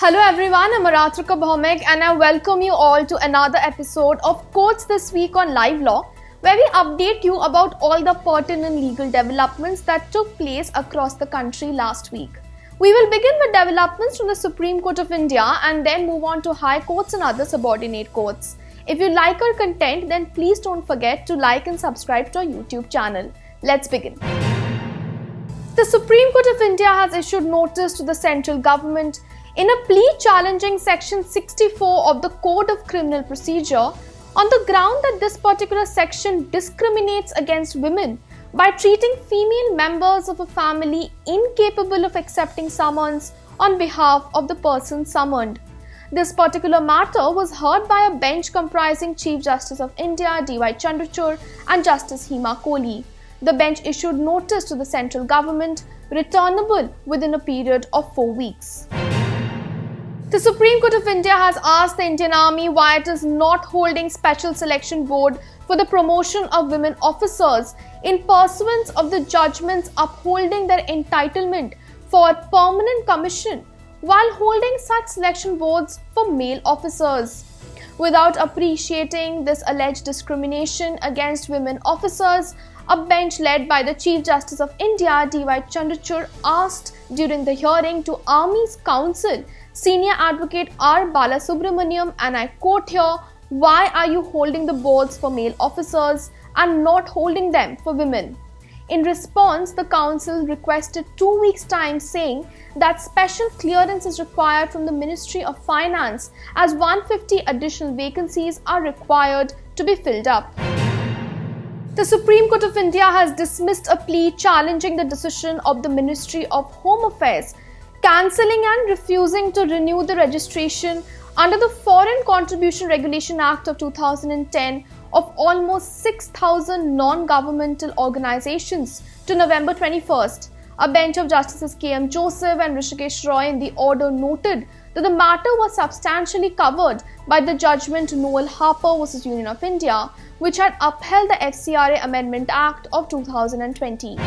Hello everyone, I'm Aratrika Bhaumik and I welcome you all to another episode of Courts This Week on LiveLaw, where we update you about all the pertinent legal developments that took place across the country last week. We will begin with developments from the Supreme Court of India and then move on to high courts and other subordinate courts. If you like our content, then please don't forget to like and subscribe to our YouTube channel. Let's begin. The Supreme Court of India has issued notice to the central government in a plea challenging Section 64 of the Code of Criminal Procedure on the ground that this particular section discriminates against women by treating female members of a family incapable of accepting summons on behalf of the person summoned. This particular matter was heard by a bench comprising Chief Justice of India D.Y. Chandrachud and Justice Hema Kohli. The bench issued notice to the central government, returnable within a period of 4 weeks. The Supreme Court of India has asked the Indian Army why it is not holding special selection board for the promotion of women officers in pursuance of the judgments upholding their entitlement for a permanent commission while holding such selection boards for male officers. Without appreciating this alleged discrimination against women officers, a bench led by the Chief Justice of India D.Y. Chandrachud asked during the hearing to Army's Counsel Senior Advocate R. Balasubramaniam, and I quote here, "Why are you holding the boards for male officers and not holding them for women?" In response, the council requested 2 weeks' time, saying that special clearance is required from the Ministry of Finance as 150 additional vacancies are required to be filled up. The Supreme Court of India has dismissed a plea challenging the decision of the Ministry of Home Affairs cancelling and refusing to renew the registration under the Foreign Contribution Regulation Act of 2010 of almost 6,000 non-governmental organizations to November 21st. A bench of Justices K.M. Joseph and Rishikesh Roy in the order noted that the matter was substantially covered by the judgment Noel Harper v. Union of India, which had upheld the FCRA Amendment Act of 2020.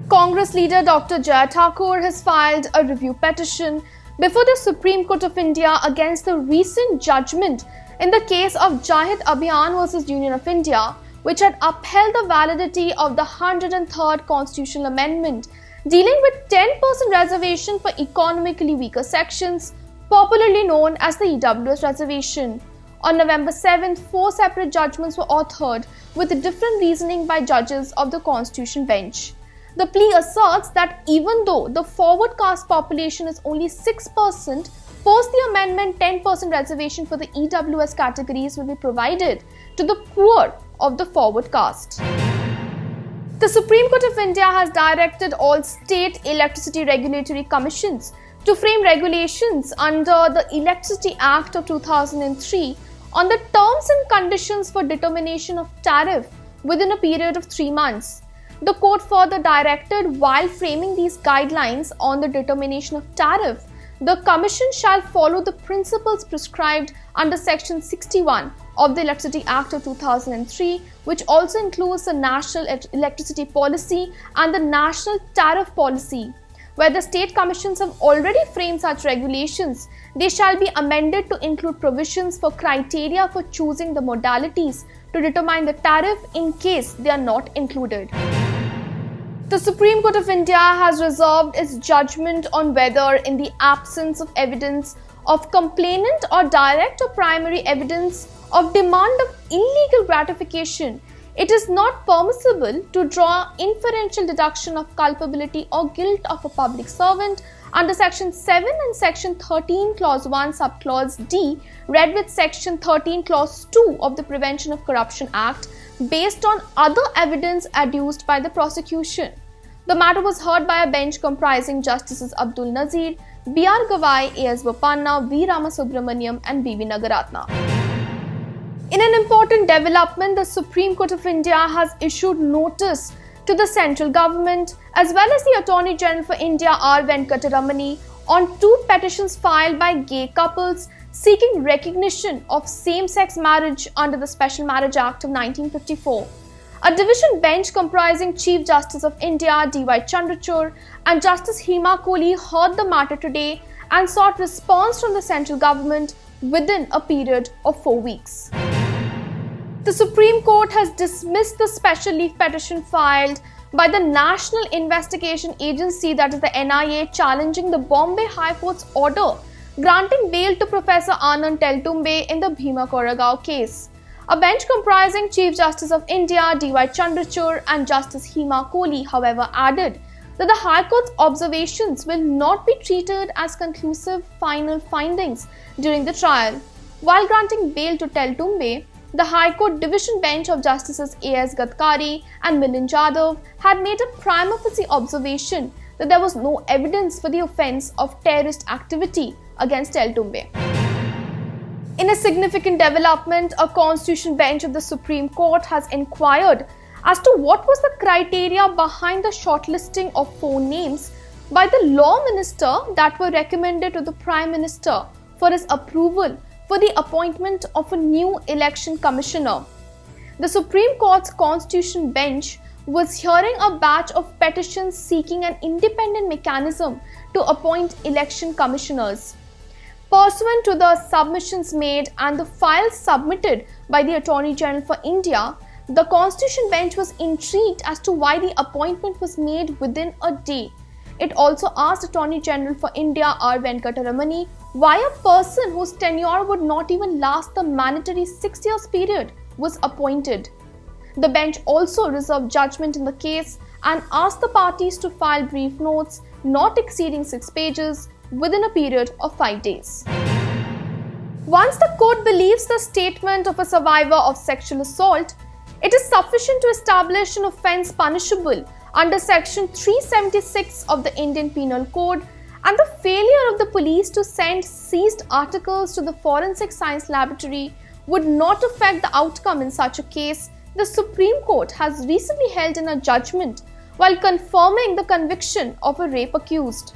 Congress leader Dr. Jai Thakur has filed a review petition before the Supreme Court of India against the recent judgment in the case of Jahid Abhiyan v. Union of India, which had upheld the validity of the 103rd Constitutional Amendment dealing with 10% reservation for economically weaker sections, popularly known as the EWS reservation. On November 7th, 4 separate judgments were authored with different reasoning by judges of the Constitution Bench. The plea asserts that even though the forward caste population is only 6%, post the amendment 10% reservation for the EWS categories will be provided to the poor of the forward caste. The Supreme Court of India has directed all state electricity regulatory commissions to frame regulations under the Electricity Act of 2003 on the terms and conditions for determination of tariff within a period of 3 months. The court further directed, while framing these guidelines on the determination of tariff, the Commission shall follow the principles prescribed under Section 61 of the Electricity Act of 2003, which also includes the National Electricity Policy and the National Tariff Policy. Where the state commissions have already framed such regulations, they shall be amended to include provisions for criteria for choosing the modalities to determine the tariff in case they are not included. The Supreme Court of India has reserved its judgment on whether, in the absence of evidence of complainant or direct or primary evidence of demand of illegal gratification, it is not permissible to draw inferential deduction of culpability or guilt of a public servant under Section 7 and Section 13 Clause 1 Subclause D, read with Section 13 Clause 2 of the Prevention of Corruption Act, based on other evidence adduced by the prosecution. The matter was heard by a bench comprising Justices Abdul Nazir, B.R. Gavai, A.S. Bopanna, V. Ramasubramaniam and B.V. Nagaratna. In an important development, the Supreme Court of India has issued notice to the central government as well as the Attorney General for India R. Venkataramani on 2 petitions filed by gay couples seeking recognition of same-sex marriage under the Special Marriage Act of 1954. A division bench comprising Chief Justice of India D.Y. Chandrachud and Justice Hema Kohli heard the matter today and sought response from the central government within a period of 4 weeks. The Supreme Court has dismissed the special leave petition filed by the National Investigation Agency, that is the NIA, challenging the Bombay High Court's order granting bail to Professor Anand Teltumbde in the Bhima Koregaon case. A bench comprising Chief Justice of India D.Y. Chandrachud and Justice Hema Kohli, however, added that the High Court's observations will not be treated as conclusive final findings during the trial. While granting bail to Teltumbde, the High Court Division Bench of Justices A.S. Gadkari and Milind Jadhav had made a prima facie observation that there was no evidence for the offence of terrorist activity against Teltumbde. In a significant development, a constitution bench of the Supreme Court has inquired as to what was the criteria behind the shortlisting of 4 names by the law minister that were recommended to the Prime Minister for his approval for the appointment of a new election commissioner. The Supreme Court's Constitution Bench was hearing a batch of petitions seeking an independent mechanism to appoint election commissioners. Pursuant to the submissions made and the files submitted by the Attorney General for India, the Constitution Bench was intrigued as to why the appointment was made within a day. It also asked Attorney General for India R. Venkataramani why a person whose tenure would not even last the mandatory 6 years period was appointed. The bench also reserved judgment in the case and asked the parties to file brief notes not exceeding 6 pages within a period of 5 days. Once the court believes the statement of a survivor of sexual assault, it is sufficient to establish an offence punishable under Section 376 of the Indian Penal Code, and the failure of the police to send seized articles to the Forensic Science Laboratory would not affect the outcome in such a case. The Supreme Court has recently held in a judgment while confirming the conviction of a rape accused.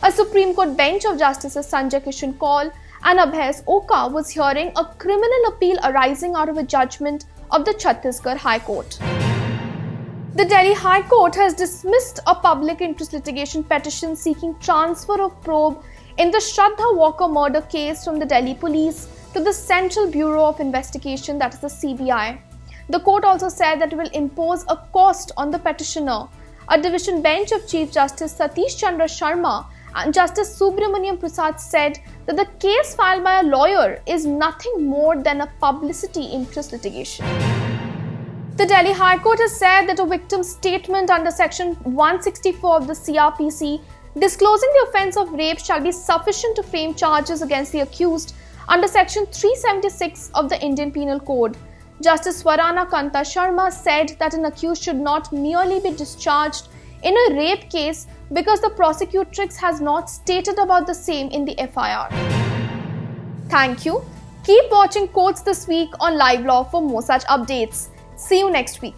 A Supreme Court bench of Justices Sanjay Kishan Kaul and Abhay Oka was hearing a criminal appeal arising out of a judgment of the Chhattisgarh High Court. The Delhi High Court has dismissed a public interest litigation petition seeking transfer of probe in the Shraddha Walker murder case from the Delhi Police to the Central Bureau of Investigation, that is the CBI. The court also said that it will impose a cost on the petitioner. A division bench of Chief Justice Satish Chandra Sharma and Justice Subramaniam Prasad said that the case filed by a lawyer is nothing more than a publicity interest litigation. The Delhi High Court has said that a victim's statement under Section 164 of the CRPC disclosing the offence of rape shall be sufficient to frame charges against the accused under Section 376 of the Indian Penal Code. Justice Swarana Kanta Sharma said that an accused should not merely be discharged in a rape case because the prosecutrix has not stated about the same in the FIR. Thank you. Keep watching Courts This Week on LiveLaw for more such updates. See you next week.